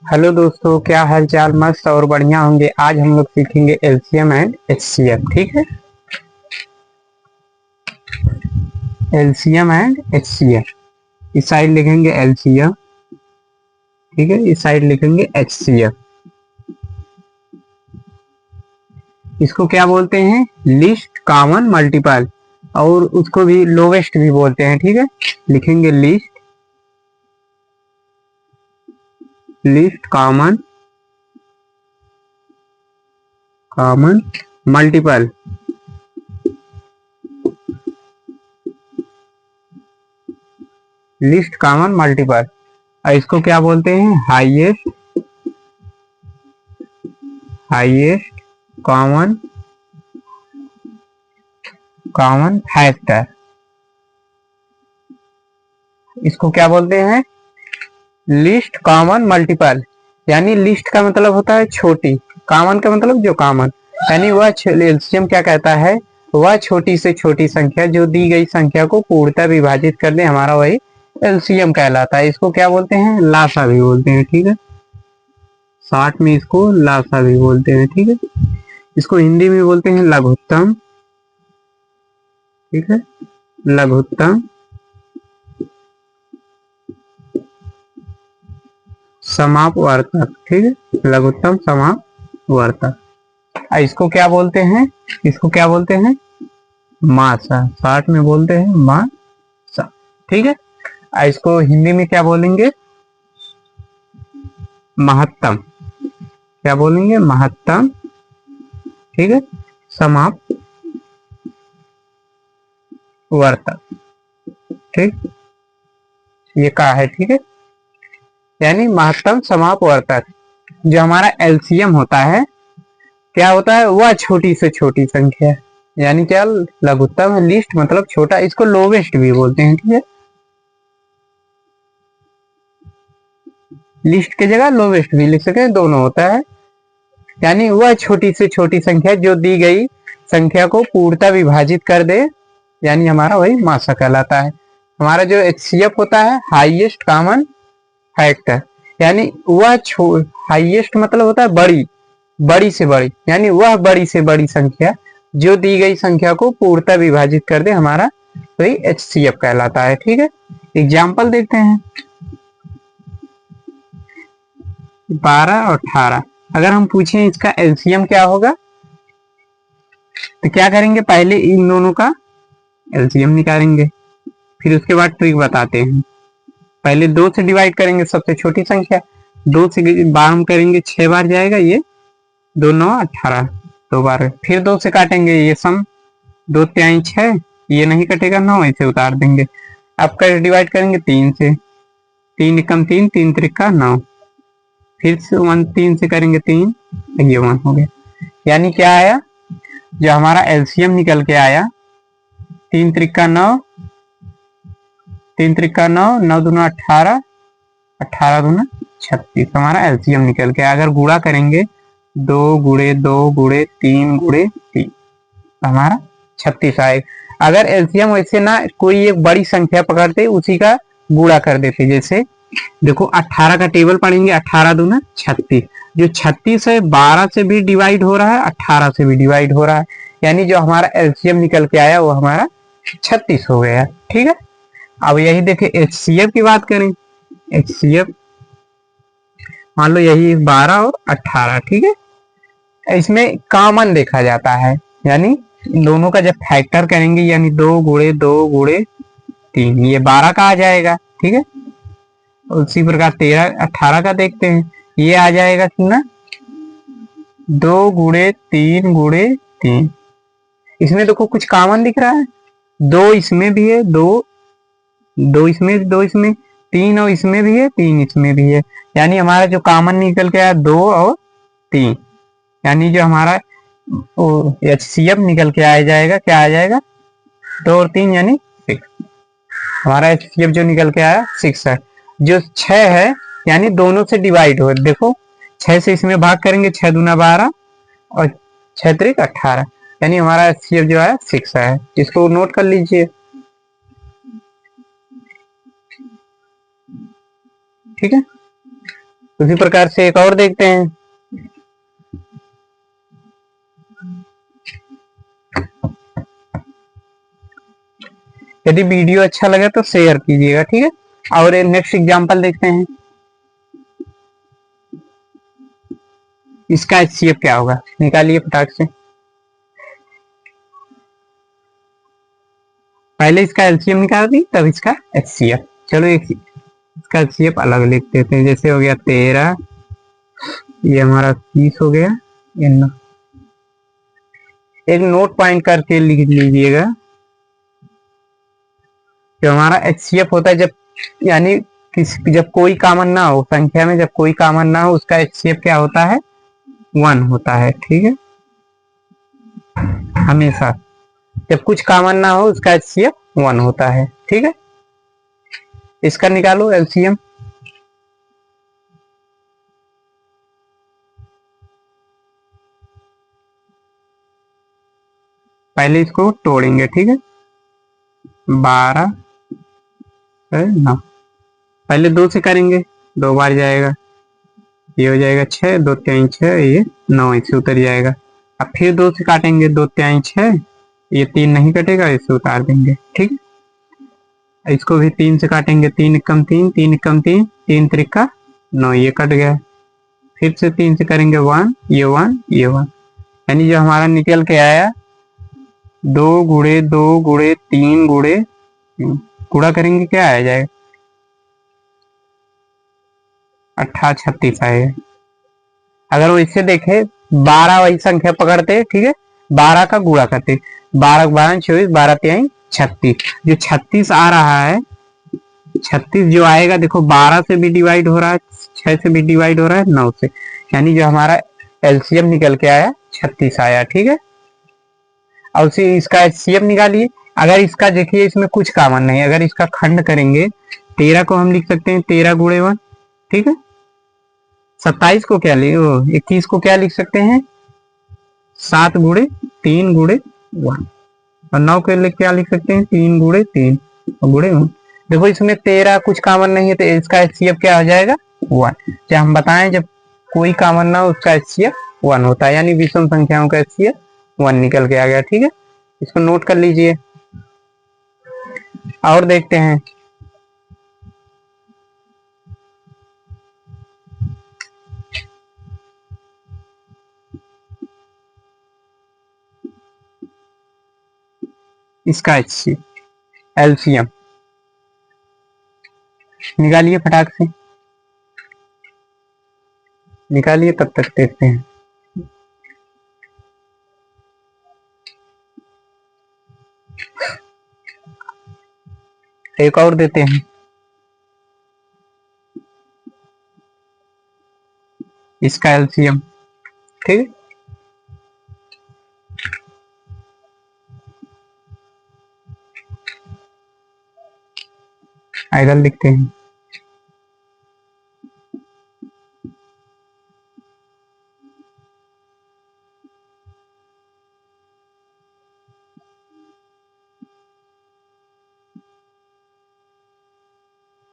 Hello दोस्तों, क्या हाल चाल। मस्त और बढ़िया होंगे। आज हम लोग सीखेंगे एलसीएम एंड एचसीएफ। ठीक है, एलसीएम एंड एचसीएफ। इस साइड लिखेंगे एलसीएम, ठीक है, इस साइड लिखेंगे एचसीएफ। इसको क्या बोलते हैं? लिस्ट कॉमन मल्टीपल, और उसको भी लोवेस्ट भी बोलते हैं। ठीक है, लिखेंगे list common common multiple. List common multiple, और इसको क्या बोलते हैं? Highest common factor. इसको क्या बोलते हैं? List common multiple. यानी लिस्ट का मतलब होता है छोटी, कॉमन का मतलब जो कॉमन, यानी वह एलसीएम क्या कहता है? वह छोटी से छोटी संख्या जो दी गई संख्या को पूर्णतः विभाजित कर दे, हमारा वही एलसीएम कहलाता है। इसको क्या बोलते हैं? लासा भी बोलते हैं। ठीक है, शॉर्ट में इसको लासा भी बोलते हैं। ठीक है, इसको हिंदी में बोलते हैं लघुत्तम। ठीक है, लघुत्तम समापवर्तक। ठीक है, लघुत्तम समापवर्तक। इसको क्या बोलते हैं? इसको क्या बोलते हैं? मासा। शॉर्ट में बोलते हैं मासा। ठीक है, इसको हिंदी में क्या बोलेंगे? महत्तम। क्या बोलेंगे? महत्तम। ठीक है, समापवर्तक। ठीक, ये कहा है। ठीक है, यानी महत्तम समापवर्तक। जो हमारा एलसीएम होता है, क्या होता है? वह छोटी से छोटी संख्या, यानी क्या? लघुत्तम। लिस्ट मतलब छोटा, इसको लोवेस्ट भी बोलते हैं। ठीक है, लिस्ट की जगह लोवेस्ट भी लिख सकते हैं, दोनों होता है। यानी वह छोटी से छोटी संख्या जो दी गई संख्या को पूर्णतः विभाजित कर दे, यानी हमारा वही मासा कहलाता है। हमारा जो एचसीएफ होता है, हाईएस्ट कॉमन फैक्टर, यानी वह हाईएस्ट मतलब होता है बड़ी, बड़ी से बड़ी, यानी वह बड़ी से बड़ी संख्या जो दी गई संख्या को पूर्णतः विभाजित कर दे, हमारा वही एचसीएफ कहलाता है। ठीक है, एग्जाम्पल देखते हैं। 12 और 18, अगर हम पूछें इसका एलसीएम क्या होगा, तो क्या करेंगे? पहले इन दोनों का एलसीएम निकालेंगे, फिर उसके बाद ट्रिक बताते हैं। पहले 2 से डिवाइड करेंगे, सबसे छोटी संख्या। 2 से बार हम करेंगे, 6 बार जाएगा, ये 2 9 18, 2 बार। फिर 2 से काटेंगे, ये सम 2 त्याई 6, ये नहीं कटेगा, 9 ऐसे उतार देंगे। अब कर डिवाइड करेंगे 3 से, 3 एकम 3, 3 त्रिका 9, फिर से 1 3 से करेंगे 3, ये 1 हो गया। यानी क्या आया? जो हमारा एलसीएम निकल के आया, 3 त्रिका 9, 3 त्रिका 9, 9 दूना 18, 18 दूना 36, हमारा एलसीएम निकल के। अगर गुणा करेंगे, 2 गुणे 2 गुणे 3 गुणे 3, हमारा 36 आएगा। अगर एलसीएम वैसे ना कोई एक बड़ी संख्या पकड़ते, उसी का गुणा कर देते। जैसे देखो 18 का टेबल पढ़ेंगे, 18 दूना 36, जो 36 है 12 से भी डिवाइड हो रहा है, 18 से भी डिवाइड हो रहा है, यानी जो हमारा एलसीएम निकल के आया वो हमारा 36 हो गया। ठीक है, अब यही देखे एचसीएफ की बात करें। एचसीएफ मान लो यही 12 और 18। ठीक है, इसमें कॉमन देखा जाता है, यानी इन दोनों का जब फैक्टर करेंगे, यानी 2 गुणे 2 गुणे 3, ये 12 का आ जाएगा। ठीक है, उसी प्रकार 13 18 का देखते हैं, ये आ जाएगा कितना? 2 गुणे 3 गुणे 3। इसमें देखो कुछ कॉमन दिख रहा है, 2 इसमें भी है, 2 2 इसमें, 2 इसमें, 3 और इसमें भी है, 3 इसमें भी है, यानी हमारा जो कॉमन निकल के आया 2 और 3, यानी जो हमारा एचसीएफ निकल के आ जाएगा, क्या आ जाएगा? 2 और 3 यानी 6। हमारा एचसीएफ जो निकल के आया 6 है। जो 6 है, यानी दोनों से डिवाइड हो, देखो 6 से इसमें भाग करेंगे, 6 दूना 12 और 6 त्रिक 18, यानी हमारा एचसीएफ जो है 6 है। इसको नोट कर लीजिए। ठीक है, उसी प्रकार से एक और देखते हैं। यदि वीडियो अच्छा लगे तो शेयर कीजिएगा, ठीक है। और नेक्स्ट एग्जांपल देखते हैं। इसका एचसीएफ क्या होगा, निकालिए फटाक से। पहले इसका एलसीएम निकाल दी तब इसका एचसीएफ। चलो एक इसका एचसीएफ अलग लिख देते हैं। जैसे हो गया 13, ये हमारा 30 हो गया। एक नोट पॉइंट करके लिख लीजिएगा। जो हमारा एचसीएफ होता है, जब यानी जब कोई कॉमन ना हो संख्या में, जब कोई कॉमन ना हो, उसका एचसीएफ क्या होता है, 1 होता है, ठीक है। हमेशा जब कुछ कॉमन ना हो उसका एचसीएफ 1 होता है, ठीक है। इसका निकालो एलसीएम। पहले इसको तोड़ेंगे, ठीक है। 12 9, पहले 2 से करेंगे, 2 बार जाएगा, ये हो जाएगा 6, 2 3 6, ये 9 इससे उतर जाएगा। अब फिर 2 से काटेंगे, 2 3 6, ये 3 नहीं कटेगा, इससे उतार देंगे, ठीक है। इसको भी 3 से काटेंगे, 3 एकम 3, 3 एकम 3, 3 त्रिका 9, ये कट गया। फिर से 3 से करेंगे 1, ये 1, ये 1, यानी जो हमारा निकल के आया 2 गुणे 2 गुणे 3 गुणे, गुणा करेंगे क्या आ जाएगा, 18 36 आएगा। अगर वो इससे देखे 12 वही संख्या पकड़ते, ठीक है, 12 का गुणा करते, 12 12 24, 12 3 36, जो 36 आ रहा है, 36 जो आएगा देखो 12 से भी डिवाइड हो रहा है, 6 से भी डिवाइड हो रहा है, 9 से, यानी जो हमारा एलसीएम निकल के आया 36 आया, ठीक है। और उसी इसका एचसीएफ निकालिए। अगर इसका देखिए इसमें कुछ कॉमन नहीं, अगर इसका खंड करेंगे 13 को हम लिख सकते हैं 13 गुणे 1, ठीक है। 27 को क्या लिख 21 को क्या लिख सकते हैं 7 गुणे 3 गुणे 1, और 9 के लिए क्या लिख सकते हैं 3 गुणे 3 गुणे 1। देखो इसमें 13 कुछ कॉमन नहीं है तो इसका एचसीएफ क्या हो जाएगा 1। जब हम बताएं जब कोई कॉमन ना हो उसका एचसीएफ 1 होता है, यानी विषम संख्याओं का एचसीएफ 1 निकल के आ गया, ठीक है। इसको नोट कर लीजिए। और देखते हैं। इसका एलसीएम निकालिए फटाक से, निकालिए तब तक देखते हैं। एक और देते हैं। इसका एलसीएम, ठीक है। इधर लिखते हैं।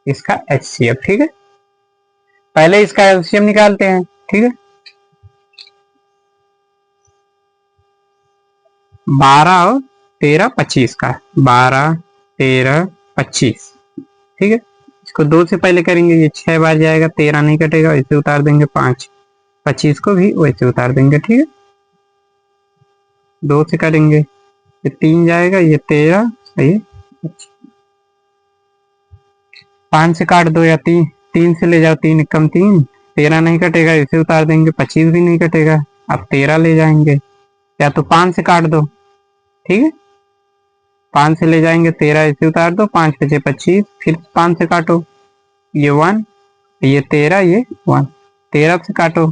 इसका एचसीएफ, ठीक है। पहले इसका एलसीएम निकालते हैं, ठीक है। 12 और 13 25 का, 12 13 25, ठीक है। इसको 2 से पहले करेंगे, ये 6 बार जाएगा, 13 नहीं कटेगा, इसे उतार देंगे 5, 25 को भी वैसे उतार देंगे, ठीक है। 2 से करेंगे, ये 3 जाएगा, ये 13, सही, 5 से काट दो, या 3 से ले जाओ, 3 कम 3, 13 नहीं कटेगा, इसे उतार देंगे, 25 भी नहीं कटेगा, अब 13 ले जाएंगे, या तो 5 से काट दो, ठीक है। 5 से ले जाएंगे, 13 इसे उतार दो, 5 बचे 25, फिर 5 से काटो, ये 1, ये 13, ये 1, 13 से काटो,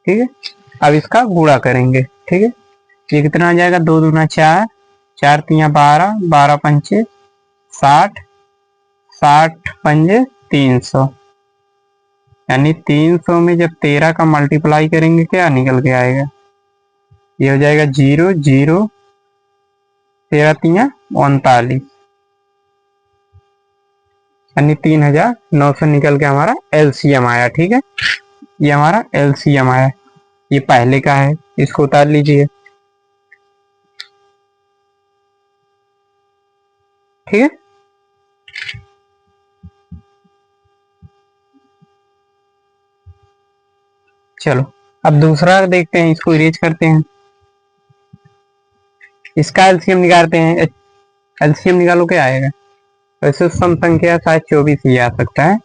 ठीक है। अब इसका गुणा करेंगे, ठीक है। ये कितना आ जाएगा, 2 दूना 4, 4 तिया 12, 12 पंचे 60, 60 पंजे 300, यानी 300 में जब 13 का मल्टीप्लाई करेंगे क्या निकल के आएगा, ये हो जाएगा 0 0, 13 तिया 39, यानी 3900 निकल के हमारा एलसीएम आया। ठीक है, ये हमारा एलसीएम आया, ये पहले का है, इसको उतार लीजिए। ठीक है, चलो अब दूसरा देखते हैं, इसको इरेज करते हैं, इसका एलसीएम निकालते हैं। एलसीएम निकालो क्या आएगा, वैसे सम संख्या शायद 24 ही आ सकता है,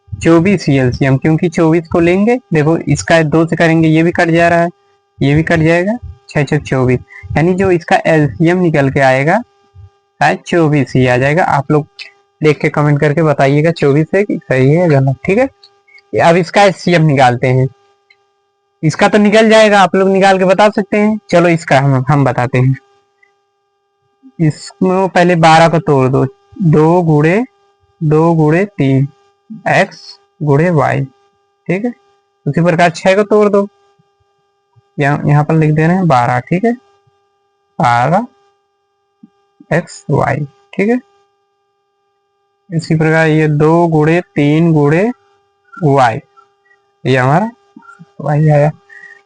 24 ही एलसीएम, क्योंकि 24 को लेंगे, देखो इसका 2 से करेंगे, ये भी कट जा रहा है, ये भी कट जाएगा, 6 6 24, यानी जो इसका एलसीएम निकल के आएगा शायद 24 ही आ जाएगा। आप लोग देख के कमेंट करके बताइएगा 24 है कि सही है गलत। ठीक है, अब इसका एचसीएफ निकालते हैं, इसका तो निकल जाएगा, आप लोग निकाल के बता सकते हैं। चलो इसका हम बताते हैं, इसमें पहले 12 को तोड़ दो, 2 गुणे 3 x गुणे y। ठीक है, उसी प्रकार 6 को तोड़ दो, यहाँ पर लिख दे रहे हैं 12। ठीक है, 12 x y। ठीक है, इसी प्रकार ये 2 गुणे 3 गुणे y, ये हमारा y आया।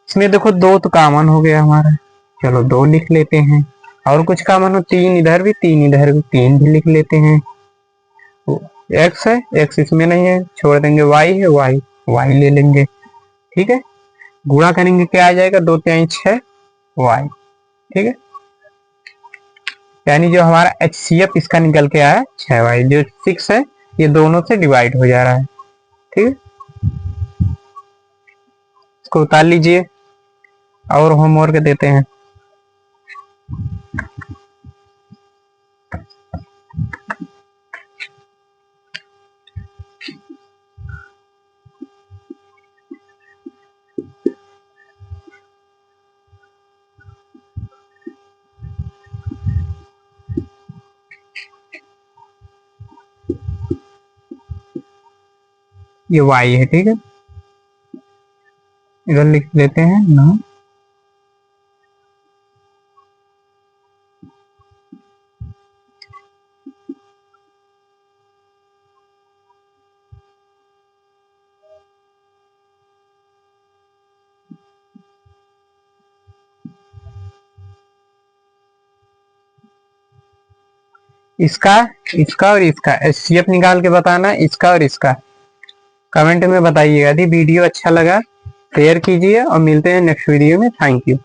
इसमें देखो 2 तो कॉमन हो गया हमारा, चलो 2 लिख लेते हैं, और कुछ कॉमन हो, 3 इधर भी 3 इधर भी, 3 भी लिख लेते हैं। x है, x इसमें नहीं है, छोड़ देंगे, y है, y ले लेंगे। ठीक है, गुणा करेंगे क्या आ जाएगा, 2 3 6 y। ठीक है, यानी जो हमारा HCF इसका निकल के आया 6y, जो 6 है ये दोनों से डिवाइड हो जा रहा है। ठीक है, इसको उतार लीजिए और होमवर्क देते हैं। ये y है। ठीक है, इधर लिख देते हैं ना, इसका इसका और इसका HCF निकाल के बताना, इसका और इसका कमेंट में बताइएगा। यदि वीडियो अच्छा लगा शेयर कीजिए और मिलते हैं नेक्स्ट वीडियो में। Thank you.